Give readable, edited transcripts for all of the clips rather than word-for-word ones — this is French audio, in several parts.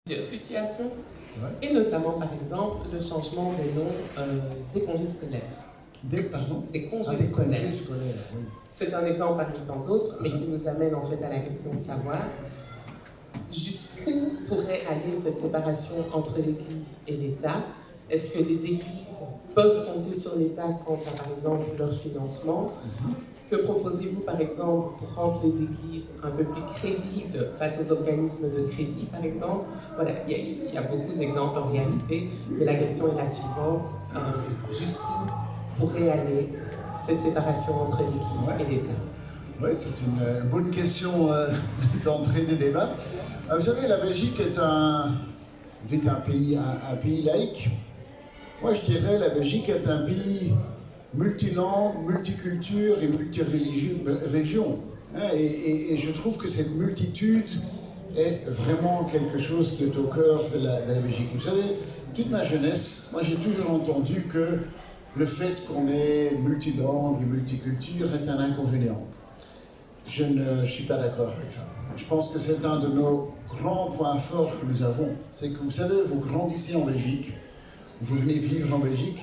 Situations, et notamment par exemple le changement des noms des congés scolaires. Des congés scolaires. Oui. C'est un exemple parmi tant d'autres, mais qui nous amène en fait à la question de savoir jusqu'où pourrait aller cette séparation entre l'Église et l'État. Est-ce que les églises peuvent compter sur l'État quant à, par exemple, leur financement? Que proposez-vous, par exemple, pour rendre les églises un peu plus crédibles face aux organismes de crédit, par exemple? Voilà, il y a beaucoup d'exemples en réalité, mais la question est la suivante. Jusqu'où pourrait aller cette séparation entre l'Église et l'État? Oui, c'est une bonne question d'entrée des débats. Vous savez, la Belgique est un pays laïque. Moi, je dirais la Belgique est un pays multilangue, multiculture et multireligion. Et je trouve que cette multitude est vraiment quelque chose qui est au cœur de la Belgique. Vous savez, toute ma jeunesse, moi j'ai toujours entendu que le fait qu'on est multilangue et multiculture est un inconvénient. Je ne suis pas d'accord avec ça. Je pense que c'est un de nos grands points forts que nous avons. C'est que vous savez, vous grandissez en Belgique, vous venez vivre en Belgique,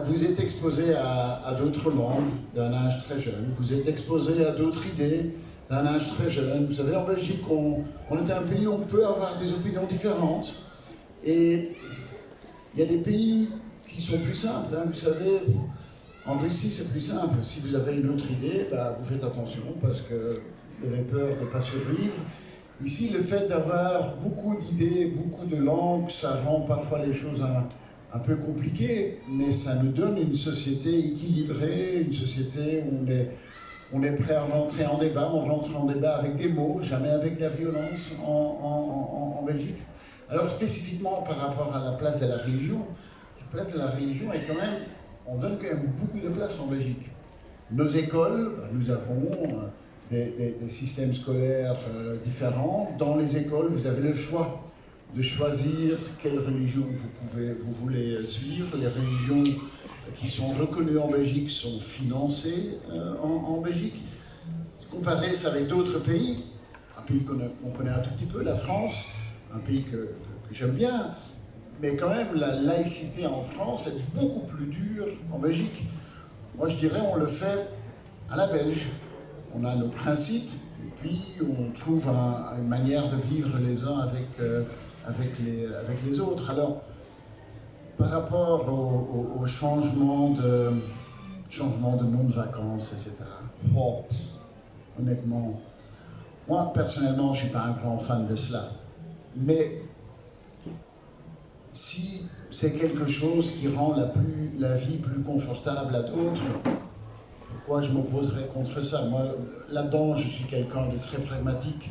vous êtes exposé à d'autres langues d'un âge très jeune, vous êtes exposé à d'autres idées d'un âge très jeune. Vous savez, en Belgique, on est un pays où on peut avoir des opinions différentes. Et il y a des pays qui sont plus simples. Vous savez, en Russie, c'est plus simple. Si vous avez une autre idée, vous faites attention parce que vous avez peur de ne pas survivre. Ici, le fait d'avoir beaucoup d'idées, beaucoup de langues, ça rend parfois les choses un peu compliquées, mais ça nous donne une société équilibrée, une société où on est prêt à rentrer en débat. On rentre en débat avec des mots, jamais avec la violence en Belgique. Alors spécifiquement par rapport à la place de la religion est quand même, on donne quand même beaucoup de place en Belgique. Nos écoles, nous avons des systèmes scolaires différents. Dans les écoles, vous avez le choix de choisir quelle religion vous voulez suivre. Les religions qui sont reconnues en Belgique sont financées en Belgique. Comparez ça avec d'autres pays, un pays qu'on connaît un tout petit peu, la France, un pays que j'aime bien, mais quand même la laïcité en France est beaucoup plus dure qu'en Belgique. Moi je dirais on le fait à la belge. On a nos principes et puis on trouve une manière de vivre les uns avec les autres. Alors par rapport au changement de nom de vacances, etc. Oh, honnêtement, moi personnellement je ne suis pas un grand fan de cela. Mais si c'est quelque chose qui rend la vie plus confortable à d'autres, pourquoi je m'opposerais contre ça? Moi, là-dedans, je suis quelqu'un de très pragmatique.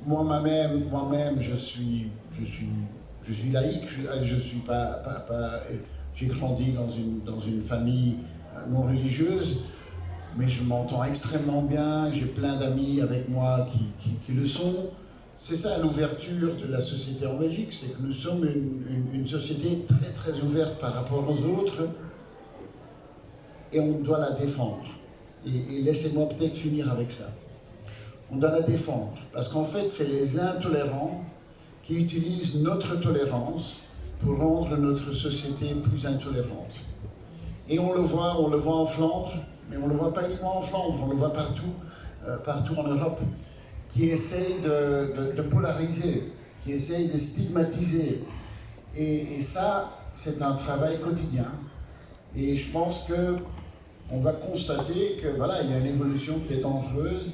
Moi-même, je suis laïque. J'ai grandi dans une famille non religieuse, mais je m'entends extrêmement bien. J'ai plein d'amis avec moi qui le sont. C'est ça l'ouverture de la société en Belgique, c'est que nous sommes une société très très ouverte par rapport aux autres et on doit la défendre. Et laissez-moi peut-être finir avec ça. On doit la défendre parce qu'en fait c'est les intolérants qui utilisent notre tolérance pour rendre notre société plus intolérante. Et on le voit en Flandre, mais on ne le voit pas uniquement en Flandre, on le voit partout en Europe, qui essayent de polariser, qui essayent de stigmatiser. Et ça, c'est un travail quotidien. Et je pense qu'on doit constater que voilà, il y a une évolution qui est dangereuse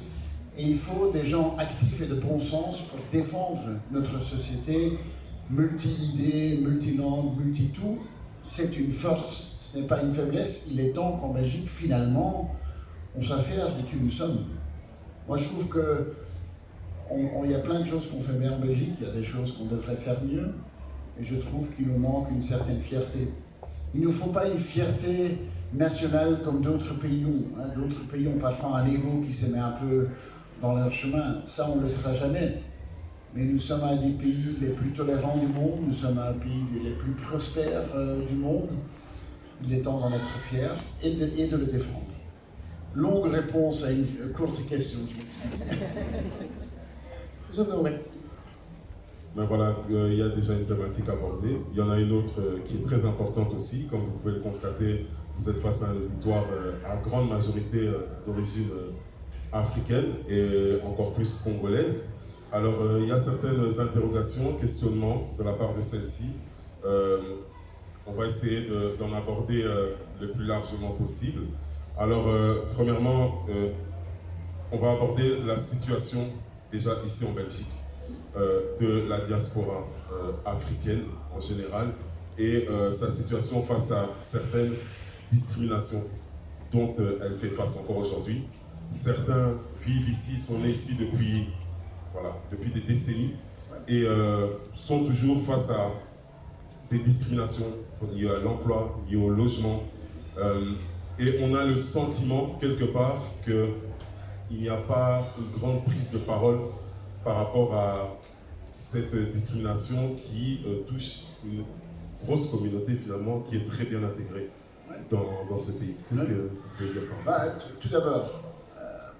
et il faut des gens actifs et de bon sens pour défendre notre société multi-idées, multi-langues, multi-tout. C'est une force, ce n'est pas une faiblesse. Il est temps qu'en Belgique, finalement, on soit fiers de qui nous sommes. Moi, je trouve que il y a plein de choses qu'on fait bien en Belgique, il y a des choses qu'on devrait faire mieux, et je trouve qu'il nous manque une certaine fierté. Il ne nous faut pas une fierté nationale comme d'autres pays ont. D'autres pays ont parfois un ego qui se met un peu dans leur chemin. Ça, on ne le sera jamais. Mais nous sommes un des pays les plus tolérants du monde, nous sommes un pays les plus prospères du monde. Il est temps d'en être fiers et de le défendre. Longue réponse à une courte question, je m'excuse. Je vous remercie. Mais voilà, il y a déjà une thématique abordée. Il y en a une autre qui est très importante aussi. Comme vous pouvez le constater, vous êtes face à un auditoire à grande majorité d'origine africaine et encore plus congolaise. Alors, il y a certaines interrogations, questionnements de la part de celle-ci. On va essayer d'en aborder le plus largement possible. Alors, premièrement, on va aborder la situation déjà ici en Belgique de la diaspora africaine en général et sa situation face à certaines discriminations dont elle fait face encore aujourd'hui. Certains vivent ici, sont nés ici depuis des décennies et sont toujours face à des discriminations liées à l'emploi, liées au logement. Et on a le sentiment, quelque part, qu'il n'y a pas une grande prise de parole par rapport à cette discrimination qui touche une grosse communauté, finalement, qui est très bien intégrée dans ce pays. Qu'est-ce que vous pouvez dire par rapport à ça ? Tout d'abord,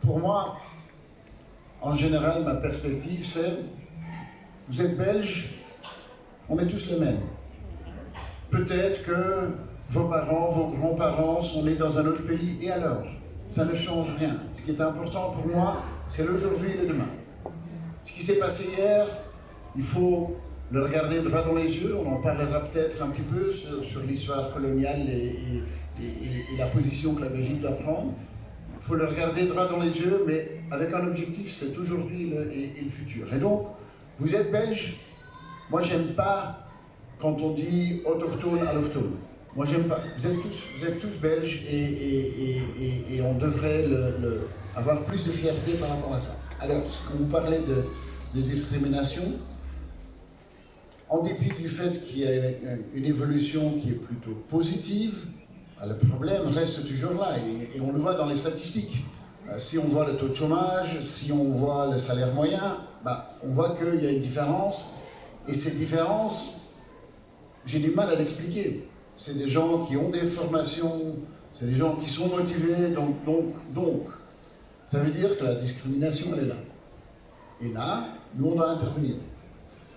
pour moi, en général, ma perspective, c'est vous êtes belge, on est tous les mêmes. Peut-être que vos parents, vos grands-parents sont nés dans un autre pays, et alors? Ça ne change rien. Ce qui est important pour moi, c'est l'aujourd'hui et le demain. Ce qui s'est passé hier, il faut le regarder droit dans les yeux. On en parlera peut-être un petit peu sur l'histoire coloniale et la position que la Belgique doit prendre. Il faut le regarder droit dans les yeux, mais avec un objectif, c'est aujourd'hui et le futur. Et donc, vous êtes belge, moi j'aime pas quand on dit autochtone, allochtone. Moi j'aime pas. Vous êtes tous belges et on devrait avoir plus de fierté par rapport à ça. Alors, quand vous parlez de discrimination, en dépit du fait qu'il y ait une évolution qui est plutôt positive, le problème reste toujours là et on le voit dans les statistiques. Si on voit le taux de chômage, si on voit le salaire moyen, on voit qu'il y a une différence. Et cette différence, j'ai du mal à l'expliquer. C'est des gens qui ont des formations, c'est des gens qui sont motivés, donc, ça veut dire que la discrimination, elle est là. Et là, nous, on doit intervenir.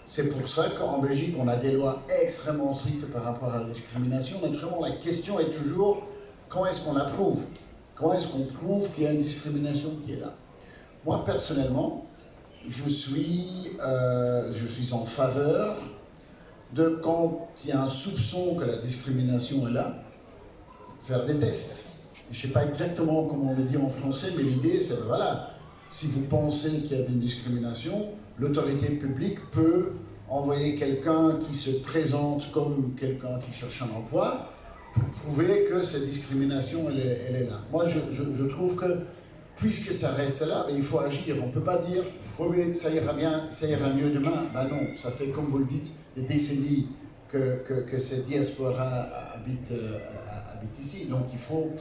C'est pour ça qu'en Belgique, on a des lois extrêmement strictes par rapport à la discrimination. Naturellement, la question est toujours, quand est-ce qu'on la prouve? Quand est-ce qu'on prouve qu'il y a une discrimination qui est là? Moi, personnellement, je suis en faveur de, quand il y a un soupçon que la discrimination est là, faire des tests. Je ne sais pas exactement comment on le dit en français, mais l'idée, c'est, voilà, si vous pensez qu'il y a une discrimination, l'autorité publique peut envoyer quelqu'un qui se présente comme quelqu'un qui cherche un emploi pour prouver que cette discrimination, elle est là. Moi, je trouve que, puisque ça reste là, il faut agir. On ne peut pas dire « oui, ça ira bien, ça ira mieux demain ». Non, ça fait, comme vous le dites, des décennies que cette diaspora habite ici. Donc, il faut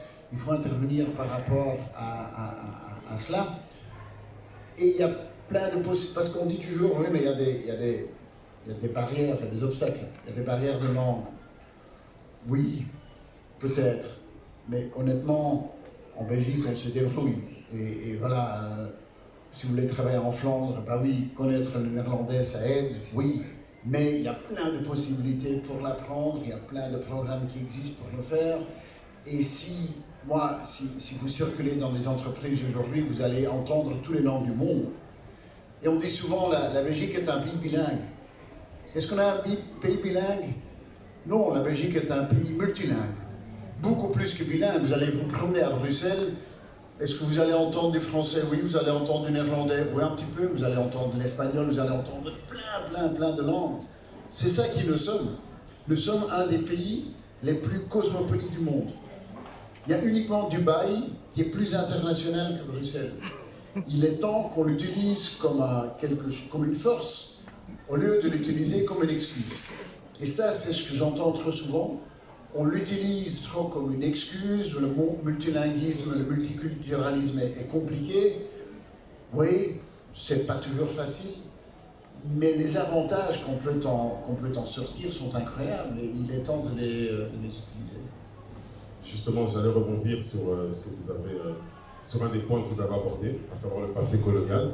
intervenir par rapport à cela. Et il y a plein de possibilités, parce qu'on dit toujours, oui, mais il y a des barrières, il y a des obstacles, il y a des barrières de langue. Oui, peut-être, mais honnêtement, en Belgique, on se débrouille. Et voilà, si vous voulez travailler en Flandre, oui, connaître le néerlandais, ça aide, oui, mais il y a plein de possibilités pour l'apprendre, il y a plein de programmes qui existent pour le faire. Et si vous circulez dans des entreprises aujourd'hui, vous allez entendre toutes les langues du monde. Et on dit souvent la Belgique est un pays bilingue. Est-ce qu'on a un pays bilingue? Non, la Belgique est un pays multilingue. Beaucoup plus que bilingue. Vous allez vous promener à Bruxelles. Est-ce que vous allez entendre du français? Oui. Vous allez entendre du néerlandais? Oui, un petit peu. Vous allez entendre de l'espagnol, vous allez entendre plein de langues. C'est ça qui nous sommes. Nous sommes un des pays les plus cosmopolites du monde. Il y a uniquement Dubaï qui est plus international que Bruxelles. Il est temps qu'on l'utilise comme une force, au lieu de l'utiliser comme une excuse. Et ça, c'est ce que j'entends trop souvent. On l'utilise trop comme une excuse, le multilinguisme, le multiculturalisme est compliqué. Oui, c'est pas toujours facile, mais les avantages qu'on peut en sortir sont incroyables et il est temps de les utiliser. Justement, j'allais rebondir sur ce que vous avez, sur un des points que vous avez abordé, à savoir le passé colonial.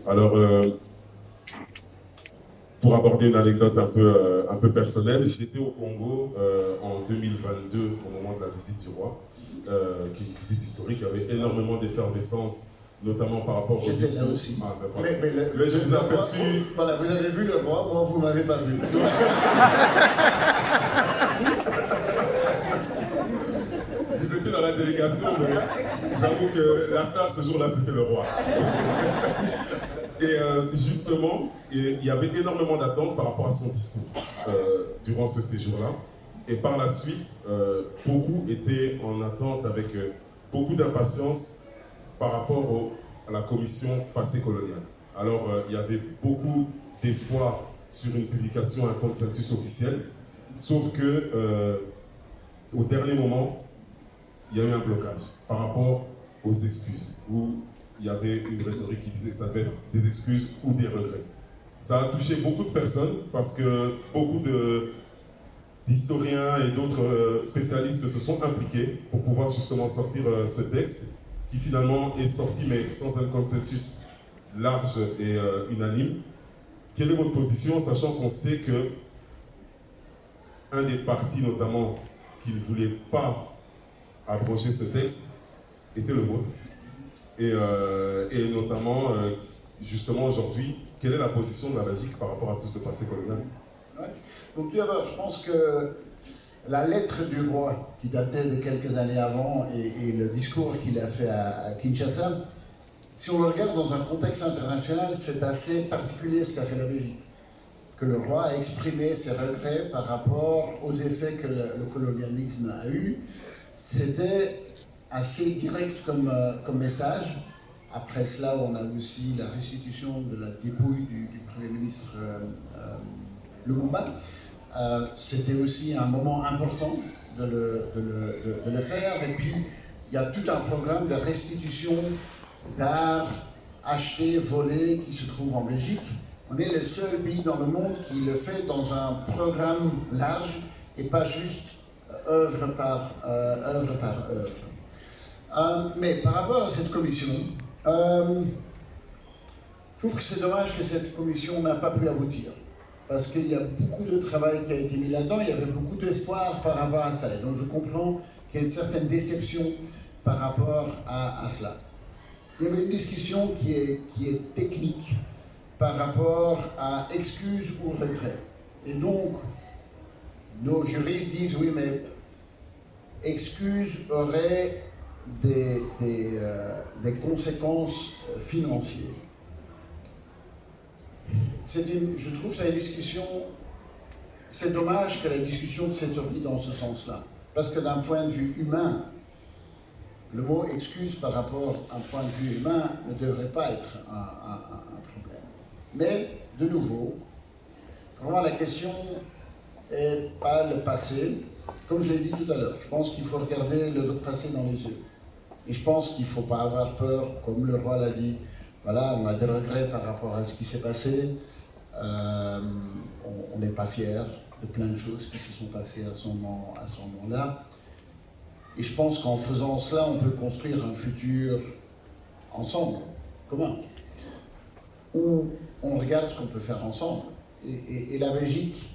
Alors, pour aborder une anecdote un peu personnelle, j'étais au Congo en 2022 au moment de la visite du roi, qui est une visite historique. Il y avait énormément d'effervescence, notamment par rapport au discours. J'étais là aussi. Ah, ben voilà. Mais je vous ai aperçu. Voilà, vous avez vu le roi, moi vous m'avez pas vu. Vous étiez dans la délégation, mais j'avoue que la star ce jour-là, c'était le roi. Et justement, il y avait énormément d'attentes par rapport à son discours durant ce séjour-là. Et par la suite, beaucoup étaient en attente avec beaucoup d'impatience par rapport à la commission passée coloniale. Alors, il y avait beaucoup d'espoir sur une publication, un consensus officiel, sauf que au dernier moment, il y a eu un blocage par rapport aux excuses, où il y avait une rhétorique qui disait ça va être des excuses ou des regrets. Ça a touché beaucoup de personnes parce que beaucoup d'historiens et d'autres spécialistes se sont impliqués pour pouvoir justement sortir ce texte qui finalement est sorti mais sans un consensus large et unanime. Quelle est votre position, sachant qu'on sait que un des partis notamment qui ne voulait pas abroger ce texte était le vôtre et notamment justement aujourd'hui, quelle est la position de la Belgique par rapport à tout ce passé colonial? Ouais. Donc tout d'abord, je pense que la lettre du roi qui datait de quelques années avant et le discours qu'il a fait à Kinshasa, si on le regarde dans un contexte international, c'est assez particulier ce qu'a fait la Belgique. Que le roi a exprimé ses regrets par rapport aux effets que le colonialisme a eu. C'était assez direct comme message. Après cela, on a aussi la restitution de la dépouille du Premier ministre Lumumba. C'était aussi un moment important de le faire. Et puis, il y a tout un programme de restitution d'art acheté, volé, qui se trouve en Belgique. On est le seul pays dans le monde qui le fait dans un programme large et pas juste œuvre par œuvre. Mais par rapport à cette commission, je trouve que c'est dommage que cette commission n'a pas pu aboutir. Parce qu'il y a beaucoup de travail qui a été mis là-dedans, il y avait beaucoup d'espoir par rapport à ça. Et donc je comprends qu'il y a une certaine déception par rapport à cela. Il y avait une discussion qui est technique par rapport à excuses ou regrets. Et donc, nos juristes disent, oui, mais excuses auraient des conséquences financières. Je trouve que c'est une discussion, c'est dommage que la discussion s'éternise dans ce sens-là. Parce que d'un point de vue humain, le mot excuse par rapport à un point de vue humain ne devrait pas être un problème. Mais, de nouveau, vraiment la question n'est pas le passé. Comme je l'ai dit tout à l'heure, je pense qu'il faut regarder le passé dans les yeux. Et je pense qu'il ne faut pas avoir peur, comme le roi l'a dit. Voilà, on a des regrets par rapport à ce qui s'est passé. On n'est pas fiers de plein de choses qui se sont passées à ce moment-là. Et je pense qu'en faisant cela, on peut construire un futur ensemble, commun, où on regarde ce qu'on peut faire ensemble. Et la Belgique,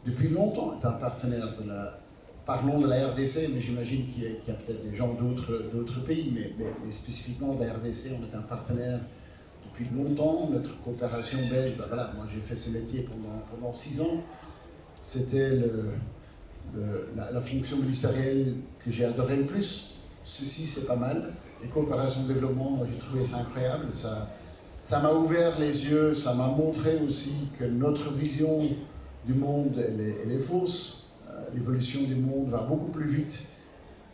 depuis longtemps, est un partenaire de la... Parlons de la RDC, mais j'imagine qu'il y a peut-être des gens d'autres pays, mais spécifiquement de la RDC, on est un partenaire depuis longtemps. Notre coopération belge, ben voilà, moi j'ai fait ce métier pendant 6 ans. C'était la fonction ministérielle que j'ai adoré le plus. Ceci, c'est pas mal. Les coopérations de développement, j'ai trouvé ça incroyable. Ça m'a ouvert les yeux, ça m'a montré aussi que notre vision du monde, elle est fausse. L'évolution du monde va beaucoup plus vite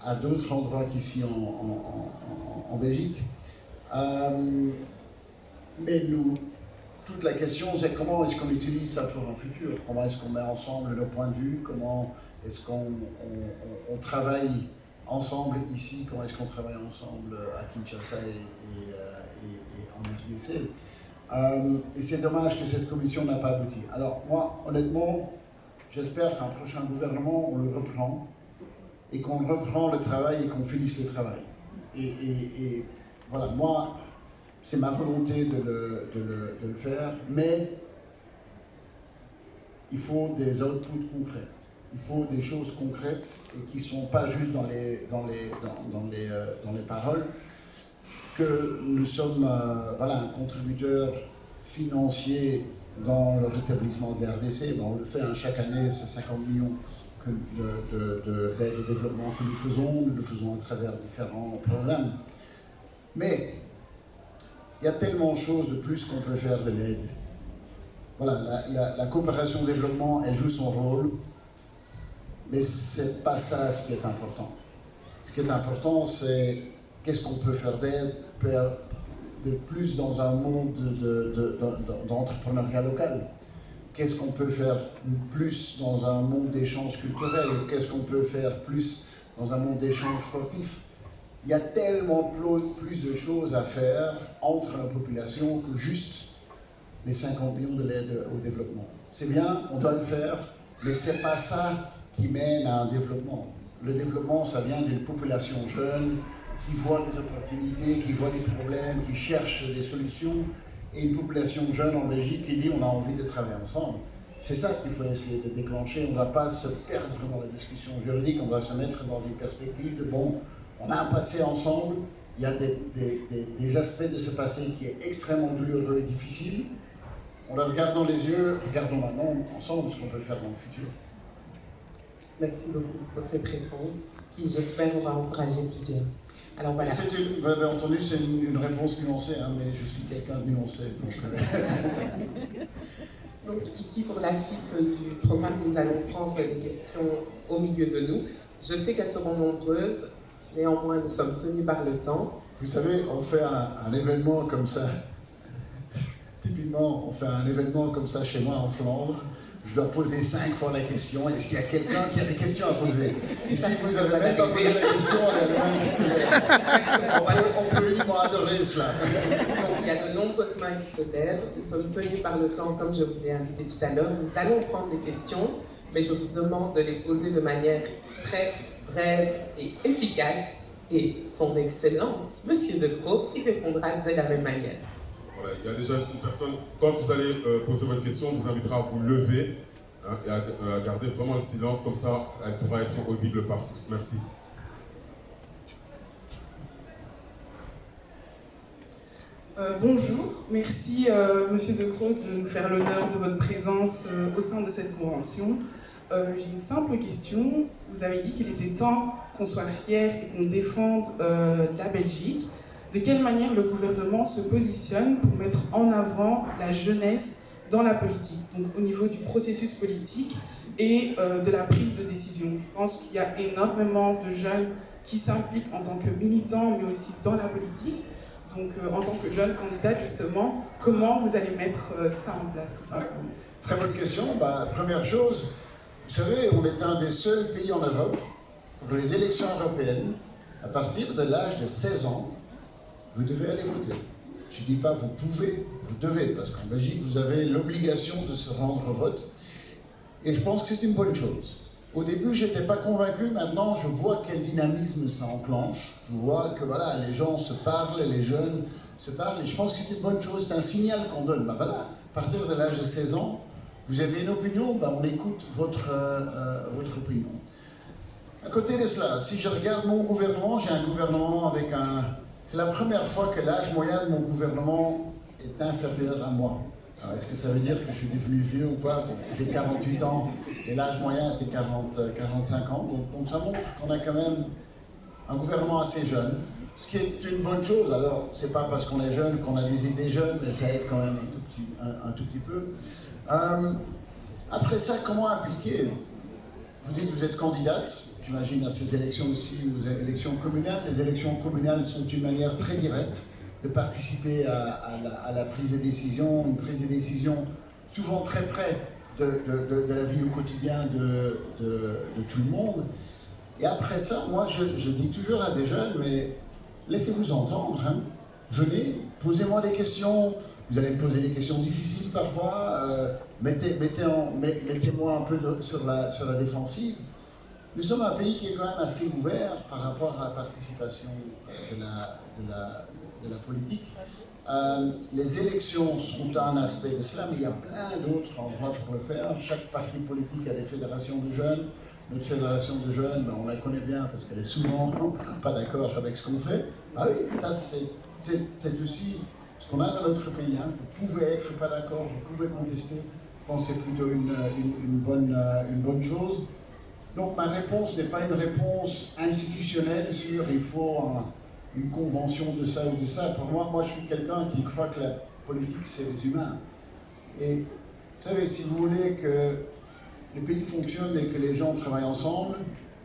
à d'autres endroits qu'ici en Belgique. Mais nous, toute la question, c'est comment est-ce qu'on utilise ça pour un futur? Comment est-ce qu'on met ensemble nos points de vue? Comment est-ce qu'on travaille ensemble ici? Comment est-ce qu'on travaille ensemble à Kinshasa et en RDC? Et c'est dommage que cette commission n'a pas abouti. Alors moi, honnêtement, j'espère qu'un prochain gouvernement, on le reprend, et qu'on reprend le travail et qu'on finisse le travail. Et voilà, moi, c'est ma volonté de le faire, mais il faut des outputs concrets. Il faut des choses concrètes et qui ne sont pas juste dans les paroles. Que nous sommes voilà, un contributeur financier dans le rétablissement de la RDC. Bon, on le fait chaque année, c'est 50 millions d'aide au développement que nous le faisons à travers différents programmes. Mais il y a tellement de choses de plus qu'on peut faire de l'aide. Voilà, la coopération au développement, elle joue son rôle, mais c'est pas ça ce qui est important. Ce qui est important, c'est qu'est-ce qu'on peut faire d'aide de plus dans un monde d'entrepreneuriat local. Qu'est-ce qu'on peut faire plus dans un monde d'échanges culturels? Qu'est-ce qu'on peut faire plus dans un monde d'échanges sportifs? Il y a tellement plus de choses à faire entre la population que juste les 50 millions de l'aide au développement. C'est bien, on doit le faire, mais c'est pas ça qui mène à un développement. Le développement, ça vient d'une population jeune qui voit les opportunités, qui voit les problèmes, qui cherche des solutions, et une population jeune en Belgique qui dit on a envie de travailler ensemble. C'est ça qu'il faut essayer de déclencher. On ne va pas se perdre dans la discussion juridique, on va se mettre dans une perspective de bon, on a un passé ensemble, il y a des aspects de ce passé qui est extrêmement douloureux et difficile. On le regarde dans les yeux, regardons maintenant ensemble ce qu'on peut faire dans le futur. Merci beaucoup pour cette réponse qui, j'espère, va encourager plusieurs. Alors voilà. Vous avez entendu, c'est une réponse nuancée, hein, mais je suis quelqu'un de nuancé. Donc ici, pour la suite du programme, nous allons prendre des questions au milieu de nous. Je sais qu'elles seront nombreuses, néanmoins nous sommes tenus par le temps. Vous savez, on fait un événement comme ça. Typiquement, on fait un événement comme ça chez moi en Flandre. Je dois poser 5 fois la question. Est-ce qu'il y a quelqu'un qui a des questions à poser? Ici, vous n'avez même pas posé la question, on peut uniquement adorer cela. Donc, il y a de nombreuses mains qui se lèvent. Nous sommes tenus par le temps, comme je vous l'ai invité tout à l'heure. Nous allons prendre des questions, mais je vous demande de les poser de manière très brève et efficace. Et son Excellence, Monsieur De Croo, y répondra de la même manière. Voilà, il y a déjà une personne, quand vous allez poser votre question, on vous invitera à vous lever hein, et à garder vraiment le silence, comme ça elle pourra être audible par tous. Merci. Bonjour, merci Monsieur De Croo de nous faire l'honneur de votre présence au sein de cette convention. J'ai une simple question. Vous avez dit qu'il était temps qu'on soit fiers et qu'on défende la Belgique. De quelle manière le gouvernement se positionne pour mettre en avant la jeunesse dans la politique, donc au niveau du processus politique et de la prise de décision? Je pense qu'il y a énormément de jeunes qui s'impliquent en tant que militants, mais aussi dans la politique. Donc en tant que jeune candidate, justement, comment vous allez mettre ça en place, tout simplement? Très bonne question. Première chose, vous savez, on est un des seuls pays en Europe pour les élections européennes, à partir de l'âge de 16 ans, vous devez aller voter. Je ne dis pas vous pouvez, vous devez, parce qu'en Belgique, vous avez l'obligation de se rendre au vote. Et je pense que c'est une bonne chose. Au début, je n'étais pas convaincu. Maintenant, je vois quel dynamisme ça enclenche. Je vois que voilà, les gens se parlent, les jeunes se parlent. Et je pense que c'est une bonne chose, c'est un signal qu'on donne. Ben voilà, à partir de l'âge de 16 ans, vous avez une opinion, ben on écoute votre opinion. À côté de cela, si je regarde mon gouvernement, j'ai un gouvernement avec un... C'est la première fois que l'âge moyen de mon gouvernement est inférieur à moi. Est-ce que ça veut dire que je suis devenu vieux ou pas? J'ai 48 ans et l'âge moyen était 45 ans. Donc ça montre qu'on a quand même un gouvernement assez jeune, ce qui est une bonne chose. Alors, c'est pas parce qu'on est jeune qu'on a des idées jeunes, mais ça aide quand même un tout petit peu. Après ça, comment impliquer? Vous dites que vous êtes candidate, j'imagine, à ces élections aussi, aux élections communales. Les élections communales sont une manière très directe de participer à la prise de décision, une prise de décision souvent très frais de la vie au quotidien de tout le monde. Et après ça, moi je dis toujours à des jeunes, mais laissez-vous entendre, hein. Venez, posez-moi des questions, vous allez me poser des questions difficiles parfois, mettez-moi un peu sur la défensive. Nous sommes un pays qui est quand même assez ouvert par rapport à la participation de la politique. Les élections sont un aspect de cela, mais il y a plein d'autres endroits pour le faire. Chaque parti politique a des fédérations de jeunes. Notre fédération de jeunes, ben, on la connaît bien parce qu'elle est souvent pas d'accord avec ce qu'on fait. Ah oui, ça c'est aussi ce qu'on a dans notre pays. Hein. Vous pouvez être pas d'accord, vous pouvez contester. Je pense que c'est plutôt une bonne chose. Donc ma réponse n'est pas une réponse institutionnelle sur il faut une convention de ça ou de ça. Pour moi je suis quelqu'un qui croit que la politique c'est les humains. Et vous savez, si vous voulez que le pays fonctionne et que les gens travaillent ensemble,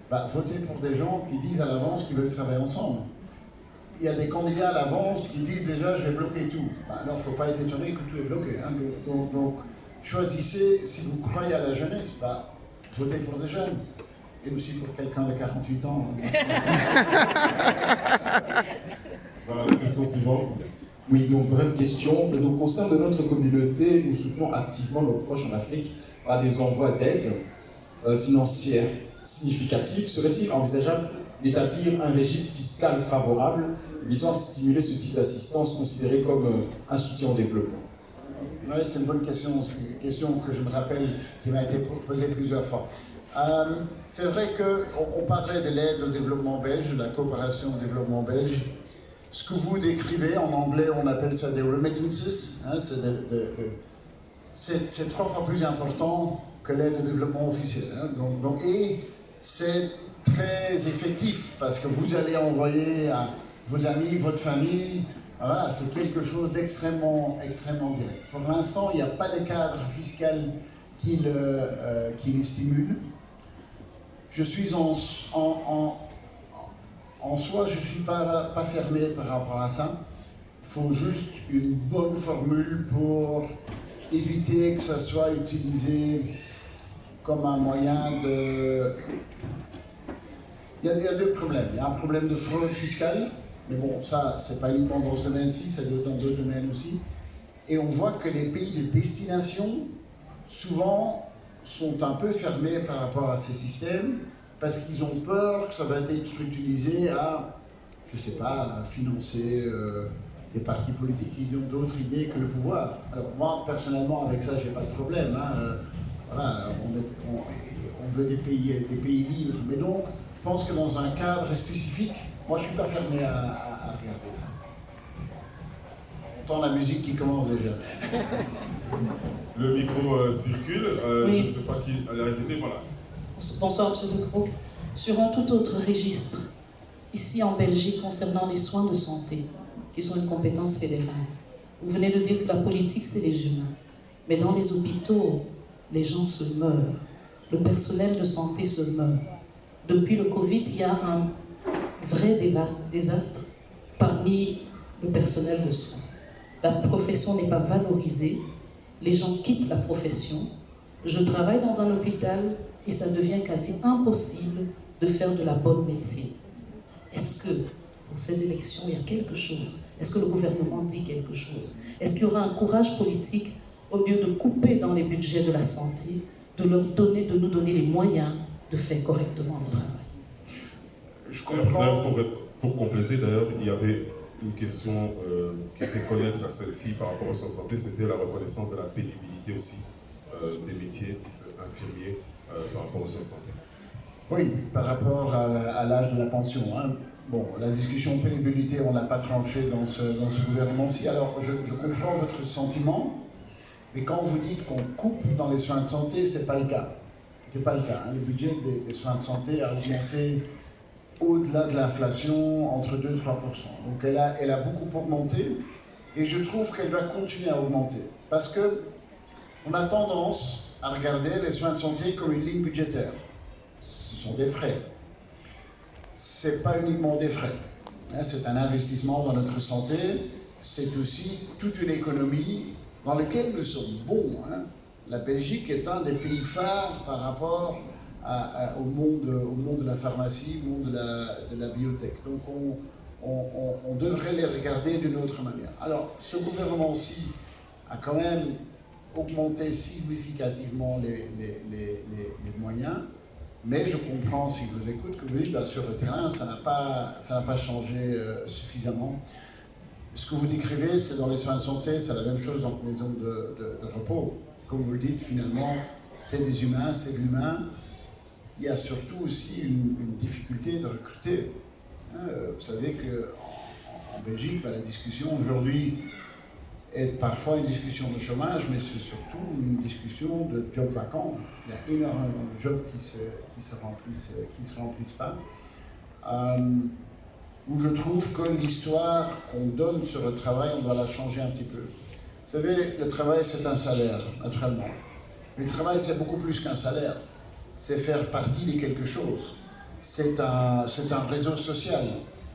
bah, votez pour des gens qui disent à l'avance qu'ils veulent travailler ensemble. Il y a des candidats à l'avance qui disent déjà je vais bloquer tout. Bah, alors il ne faut pas être étonné que tout est bloqué. Hein. Donc choisissez, si vous croyez à la jeunesse, bah, votez pour des jeunes. Et aussi pour quelqu'un de 48 ans. Voilà, la question suivante. Oui, donc bref question. Donc au sein de notre communauté, nous soutenons activement nos proches en Afrique par des envois d'aide financière significatifs. Serait-il envisageable d'établir un régime fiscal favorable visant à stimuler ce type d'assistance considéré comme un soutien au développement? Oui, c'est une bonne question. C'est une question que je me rappelle qui m'a été posée plusieurs fois. C'est vrai qu'on parlait de l'aide au développement belge, de la coopération au développement belge. Ce que vous décrivez, en anglais on appelle ça des remittances, hein, c'est 3 fois plus important que l'aide au développement officiel. Hein, et c'est très effectif parce que vous allez envoyer à vos amis, votre famille, voilà, c'est quelque chose d'extrêmement direct. Pour l'instant, il n'y a pas de cadre fiscal qui le stimule. Je suis en soi, je ne suis pas fermé par rapport à ça. Il faut juste une bonne formule pour éviter que ça soit utilisé comme un moyen de... Il y a 2 problèmes. Il y a un problème de fraude fiscale, mais bon, ça, c'est pas uniquement dans ce domaine-ci, c'est dans d'autres domaines aussi. Et on voit que les pays de destination, souvent, sont un peu fermés par rapport à ces systèmes parce qu'ils ont peur que ça va être utilisé à, je sais pas, à financer des partis politiques qui ont d'autres idées que le pouvoir. Alors moi, personnellement, avec ça, j'ai pas de problème. Hein. Voilà, on veut des pays libres. Mais donc, je pense que dans un cadre spécifique, moi, je suis pas fermé à regarder ça. On entend la musique qui commence déjà. Le micro circule, oui. Je ne sais pas qui allait arrêter, voilà. Bonsoir, M. De Croo. Sur un tout autre registre, ici en Belgique, concernant les soins de santé, qui sont une compétence fédérale, vous venez de dire que la politique, c'est les humains. Mais dans les hôpitaux, les gens se meurent. Le personnel de santé se meurt. Depuis le Covid, il y a un vrai désastre parmi le personnel de soins. La profession n'est pas valorisée. Les gens quittent la profession. Je travaille dans un hôpital et ça devient quasi impossible de faire de la bonne médecine. Est-ce que, pour ces élections, il y a quelque chose? Est-ce que le gouvernement dit quelque chose? Est-ce qu'il y aura un courage politique, au lieu de couper dans les budgets de la santé, de nous donner les moyens de faire correctement le travail? Je comprends. Pour compléter, d'ailleurs, il y avait une question qui était connexe à celle-ci par rapport aux soins de santé, c'était la reconnaissance de la pénibilité aussi des métiers type infirmier par rapport aux soins de santé. Oui, par rapport à l'âge de la pension. Hein. Bon, la discussion pénibilité, on n'a pas tranché dans ce gouvernement-ci. Alors, je comprends votre sentiment, mais quand vous dites qu'on coupe dans les soins de santé, c'est pas le cas. C'est pas le cas. Hein. Le budget des soins de santé a augmenté au-delà de l'inflation, entre 2 et 3%. Donc elle a beaucoup augmenté, et je trouve qu'elle va continuer à augmenter. Parce que on a tendance à regarder les soins de santé comme une ligne budgétaire. Ce sont des frais. C'est pas uniquement des frais. C'est un investissement dans notre santé, c'est aussi toute une économie dans laquelle nous sommes bons. Hein. La Belgique est un des pays phares par rapport au monde de la pharmacie, au monde de la biotech. Donc on devrait les regarder d'une autre manière. Alors ce gouvernement-ci a quand même augmenté significativement les moyens, mais je comprends, si je vous écoute, que vous dites, sur le terrain, ça n'a pas changé suffisamment. ce que vous décrivez, c'est dans les soins de santé, c'est la même chose dans les zones de repos. Comme vous le dites, finalement, c'est des humains, c'est de l'humain. Il y a surtout aussi une difficulté de recruter. Vous savez qu'en Belgique, la discussion aujourd'hui est parfois une discussion de chômage, mais c'est surtout une discussion de jobs vacants. Il y a énormément de jobs qui se remplissent pas. Où je trouve que l'histoire qu'on donne sur le travail, on doit la changer un petit peu. Vous savez, le travail, c'est un salaire, naturellement. Mais le travail, c'est beaucoup plus qu'un salaire. C'est faire partie de quelque chose. C'est un réseau social.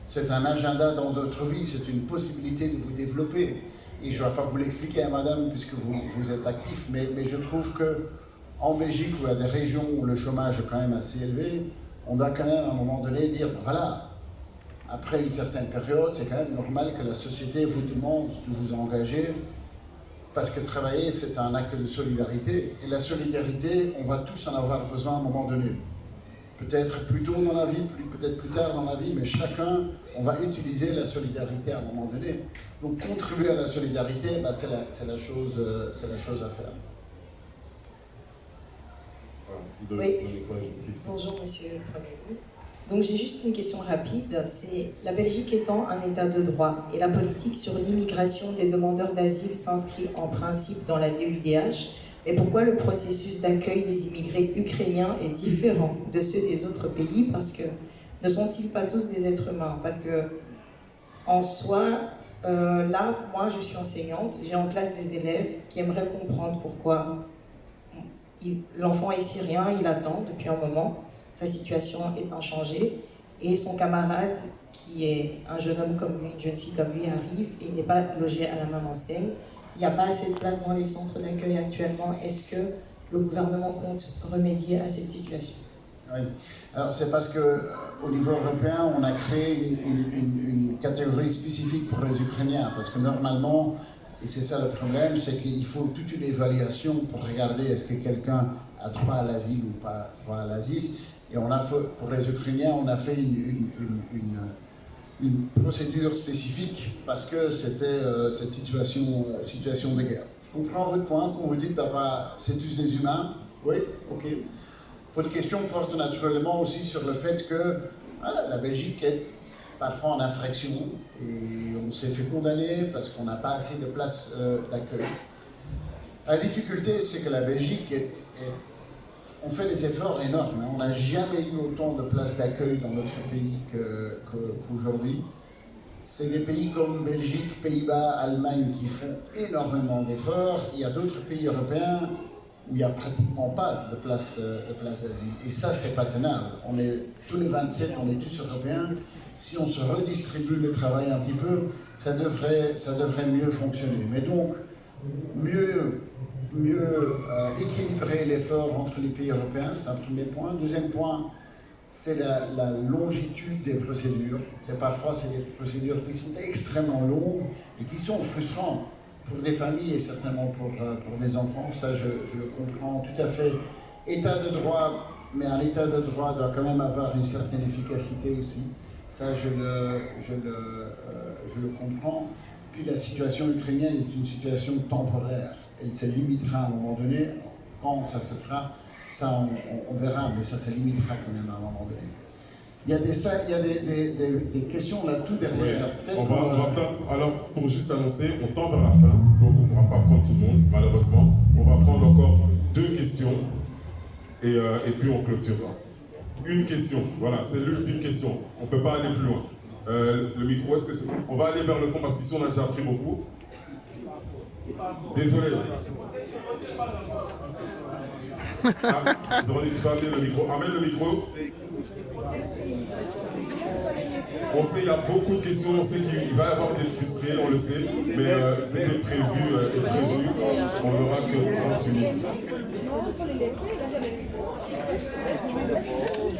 C'est un agenda dans votre vie. C'est une possibilité de vous développer. Et je ne vais pas vous l'expliquer, hein, madame, puisque vous êtes actif, mais je trouve qu'en Belgique, où il y a des régions où le chômage est quand même assez élevé, on doit quand même à un moment donné dire, voilà, après une certaine période, c'est quand même normal que la société vous demande de vous engager, parce que travailler, c'est un acte de solidarité. Et la solidarité, on va tous en avoir besoin à un moment donné. Peut-être plus tôt dans la vie, peut-être plus tard dans la vie, mais chacun, on va utiliser la solidarité à un moment donné. Donc contribuer à la solidarité, bah, c'est la chose à faire. Oui. Bonjour Monsieur le Premier ministre. Donc j'ai juste une question rapide. C'est la Belgique étant un État de droit et la politique sur l'immigration des demandeurs d'asile s'inscrit en principe dans la DUDH. Mais pourquoi le processus d'accueil des immigrés ukrainiens est différent de ceux des autres pays? Parce que ne sont-ils pas tous des êtres humains? Parce que en soi, là, moi je suis enseignante, j'ai en classe des élèves qui aimeraient comprendre pourquoi l'enfant est syrien, il attend depuis un moment, sa situation est inchangée, et son camarade, qui est un jeune homme comme lui, une jeune fille comme lui, arrive et n'est pas logé à la même enseigne. Il n'y a pas assez de place dans les centres d'accueil actuellement. Est-ce que le gouvernement compte remédier à cette situation? Oui. Alors c'est parce qu'au niveau européen, on a créé une catégorie spécifique pour les Ukrainiens, parce que normalement, et c'est ça le problème, c'est qu'il faut toute une évaluation pour regarder est-ce que quelqu'un a droit à l'asile ou pas droit à l'asile. Et on a fait, pour les Ukrainiens, on a fait une procédure spécifique parce que c'était cette situation de guerre. Je comprends votre point quand vous dites c'est tous des humains. Oui, ok. Votre question porte naturellement aussi sur le fait que la Belgique est parfois en infraction et on s'est fait condamner parce qu'on n'a pas assez de place d'accueil. La difficulté, c'est que la Belgique on fait des efforts énormes. On n'a jamais eu autant de places d'accueil dans notre pays qu'aujourd'hui. C'est des pays comme Belgique, Pays-Bas, Allemagne qui font énormément d'efforts. Il y a d'autres pays européens où il n'y a pratiquement pas de place d'asile. Et ça, c'est pas tenable. On est tous les 27, on est tous européens. Si on se redistribue le travail un petit peu, ça devrait mieux fonctionner. Mais donc, mieux équilibrer l'effort entre les pays européens, c'est un premier point. Deuxième point, c'est la longitude des procédures. Parfois, c'est des procédures qui sont extrêmement longues et qui sont frustrantes pour des familles et certainement pour des enfants. Ça, je le comprends tout à fait. État de droit, mais un état de droit doit quand même avoir une certaine efficacité aussi. Ça, je le comprends. Puis la situation ukrainienne est une situation temporaire. Elle se limitera à un moment donné. Quand ça se fera, ça on verra, mais ça se limitera quand même à un moment donné. Il y a des questions là tout derrière. Oui. Alors, pour juste annoncer, on tend vers la fin, donc on ne pourra pas prendre tout le monde, malheureusement. On va prendre encore 2 questions et puis on clôturera. Une question, voilà, c'est l'ultime question. On ne peut pas aller plus loin. Le micro, est-ce que c'est... On va aller vers le fond parce qu'ici on a déjà appris beaucoup. Désolé. Véronique, tu peux amener le micro. Amène le micro. On sait qu'il y a beaucoup de questions, on sait qu'il va y avoir des frustrés, on le sait, mais c'était prévu et prévu. On n'aura que 30 minutes.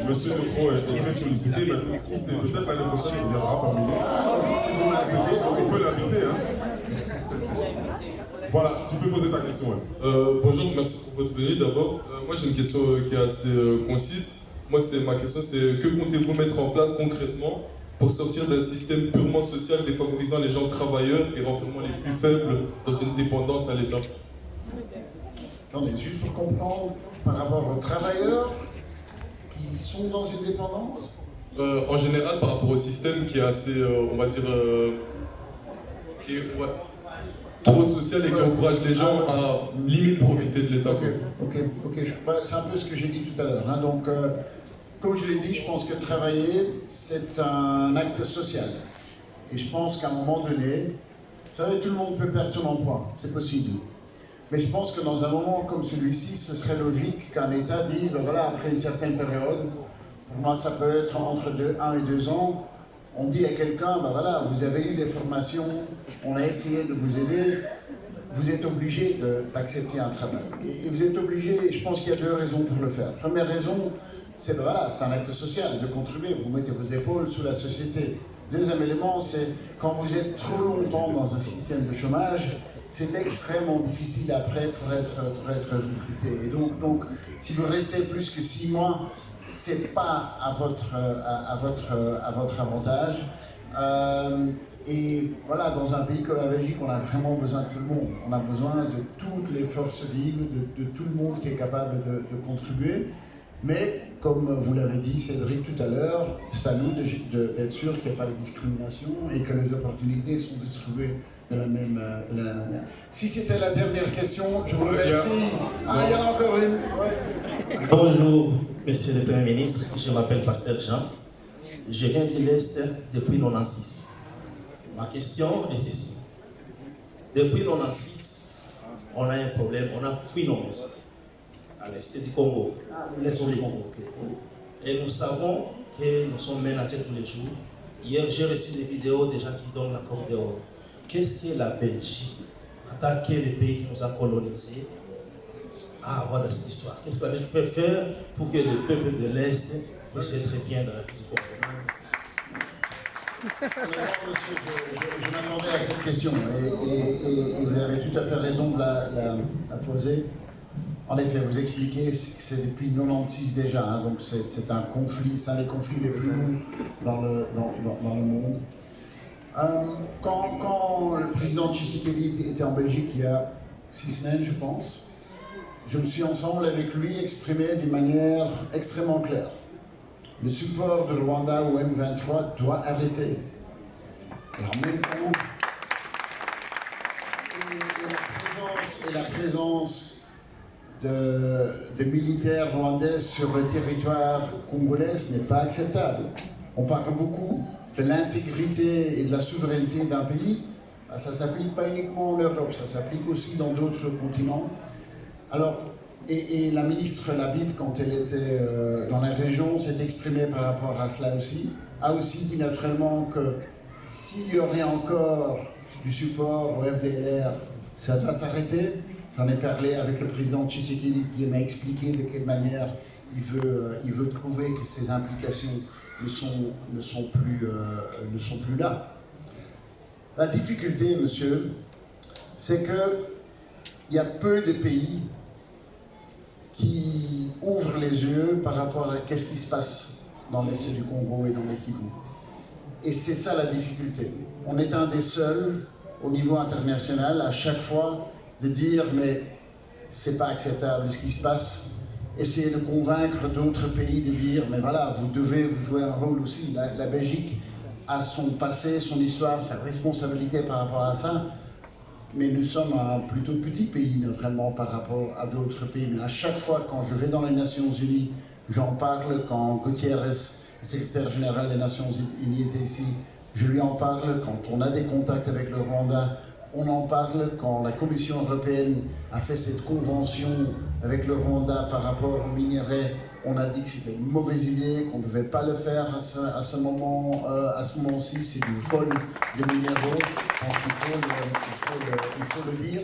Monsieur De Croo est très sollicité, mais qui sait, peut-être l'année prochaine il viendra parmi nous. On peut l'inviter, hein. Voilà, tu peux poser ta question. Bonjour, merci pour votre venue d'abord. Moi j'ai une question qui est assez concise. Ma question c'est que comptez-vous mettre en place concrètement pour sortir d'un système purement social défavorisant les gens travailleurs et renfermant les plus faibles dans une dépendance à l'État. Attendez, juste pour comprendre, par rapport aux travailleurs qui sont dans une dépendance? En général, par rapport au système qui est assez, on va dire, qui est trop social et qui encourage les gens à limite profiter de l'État. Ok, c'est un peu ce que j'ai dit tout à l'heure. Hein. Donc, comme je l'ai dit, je pense que travailler, c'est un acte social. Et je pense qu'à un moment donné, vous savez, tout le monde peut perdre son emploi, c'est possible. Mais je pense que dans un moment comme celui-ci, ce serait logique qu'un État dise, ben voilà, après une certaine période, pour moi ça peut être entre 1 et 2 ans, on dit à quelqu'un, ben voilà, vous avez eu des formations, on a essayé de vous aider, vous êtes obligé d'accepter un travail. Et vous êtes obligé, et je pense qu'il y a 2 raisons pour le faire. Première raison, c'est ben voilà, c'est un acte social, de contribuer, vous mettez vos épaules sous la société. Deuxième élément, c'est quand vous êtes trop longtemps dans un système de chômage, c'est extrêmement difficile après pour être recruté. Et donc, si vous restez plus que 6 mois, c'est pas à votre avantage. Et voilà, dans un pays comme la Belgique, on a vraiment besoin de tout le monde. On a besoin de toutes les forces vives, de tout le monde qui est capable de contribuer. Mais, comme vous l'avez dit, Cédric, tout à l'heure, c'est à nous d'être sûr qu'il n'y a pas de discrimination et que les opportunités sont distribuées de la même manière. Si c'était la dernière question, je vous remercie. Ah, il y en a encore une. Ouais. Bonjour, Monsieur le Premier ministre. Je m'appelle Pasteur Jean. Je viens de l'Est depuis 1996. Ma question est ceci. Depuis 1996, on a un problème, on a fui nos maisons à l'Est du Congo. Et nous savons que nous sommes menacés tous les jours. Hier, j'ai reçu des vidéos des gens qui donnent la coffre dehors. Qu'est-ce que la Belgique, en tant que le pays qui nous a colonisés, a à voir dans cette histoire? Qu'est-ce que la Belgique peut faire pour que le peuple de l'Est puisse être bien dans la petite Congo? Monsieur, je m'attendais à cette question et vous avez tout à fait raison de la poser. En effet, vous expliquez que c'est depuis 1996 déjà, hein, donc c'est un conflit, c'est un des conflits les plus longs dans le monde. Quand le président Tshisekedi était en Belgique il y a 6 semaines, je pense, je me suis ensemble avec lui exprimé d'une manière extrêmement claire. Le support de Rwanda au M23 doit arrêter. Et en même temps, la présence de militaires rwandais sur le territoire congolais, ce n'est pas acceptable. On parle beaucoup de l'intégrité et de la souveraineté d'un pays. Ça ne s'applique pas uniquement en Europe, ça s'applique aussi dans d'autres continents. Alors, et la ministre Labib, quand elle était dans la région, s'est exprimée par rapport à cela aussi, a aussi dit naturellement que s'il y aurait encore du support au FDLR, ça doit s'arrêter. J'en ai parlé avec le président Tshisekedi qui m'a expliqué de quelle manière il veut prouver que ces implications ne sont plus là. La difficulté, monsieur, c'est qu'il y a peu de pays qui ouvrent les yeux par rapport à ce qui se passe dans l'est du Congo et dans les Kivu. Et c'est ça la difficulté. On est un des seuls, au niveau international, à chaque fois, de dire mais c'est pas acceptable ce qui se passe. Essayer de convaincre d'autres pays de dire mais voilà, vous devez vous jouer un rôle aussi. La Belgique a son passé, son histoire, sa responsabilité par rapport à ça. Mais nous sommes un plutôt petit pays, naturellement, par rapport à d'autres pays. Mais à chaque fois, quand je vais dans les Nations Unies, j'en parle. Quand Gutiérrez, le secrétaire général des Nations Unies, était ici, je lui en parle. Quand on a des contacts avec le Rwanda, on en parle. Quand la Commission européenne a fait cette convention avec le Rwanda par rapport aux minerais, on a dit que c'était une mauvaise idée, qu'on ne devait pas le faire à ce moment-ci. C'est du vol de minéraux. Je pense qu'il faut le dire.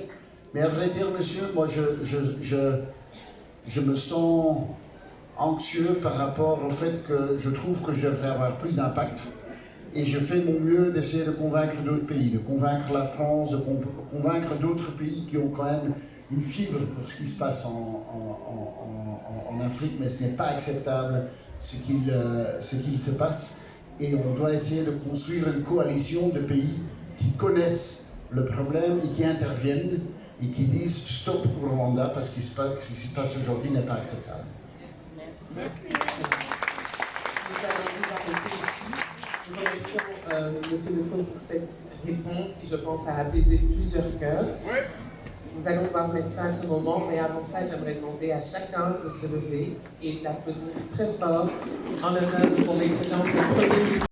Mais à vrai dire, monsieur, moi, je me sens anxieux par rapport au fait que je trouve que je devrais avoir plus d'impact. Et je fais mon mieux d'essayer de convaincre d'autres pays, de convaincre la France, de convaincre d'autres pays qui ont quand même une fibre pour ce qui se passe en Afrique, mais ce n'est pas acceptable ce qu'il se passe. et on doit essayer de construire une coalition de pays qui connaissent le problème et qui interviennent et qui disent stop au Rwanda parce que ce qui se passe aujourd'hui n'est pas acceptable. Merci. Nous allons vous arrêter ici. Nous remercions M. De Croo pour cette réponse qui, je pense, a apaisé plusieurs cœurs. Nous allons devoir mettre fin à ce moment, mais avant ça, j'aimerais demander à chacun de se lever et d'applaudir très fort en l'honneur de son excellence le Premier ministre.